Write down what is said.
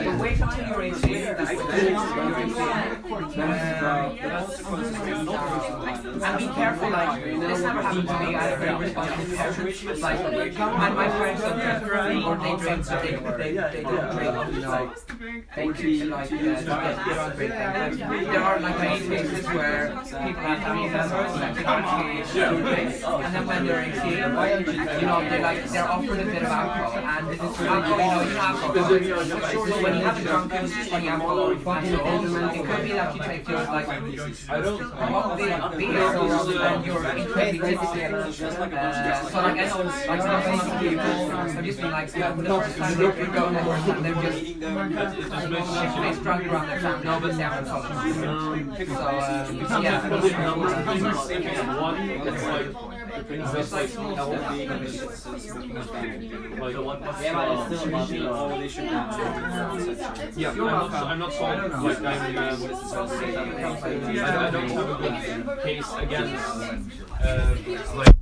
But wait until you're 18. That's when you're 18. And be careful, like, this never happened to me. I had a very responsible parent. Like, and my parents don't drink, or they drink, so they don't drink, you know. They do, like, to get drunk. There are, like, many cases where people have family members that they actually drink, and then when they're 18, you know, they're offered a bit of alcohol, and this is alcohol, you know, alcohol. So when you have a drunken alcohol or you find it could be that you take your, like, beer and you're incredibly tipsy. So, like, I know, like, some people have just been, like, the first time they drink alcohol, and they're just they struggle around their family, no, but they haven't talked about it. So, yeah. It's like healthy. I'm not sold. Like I don't have a good case against like.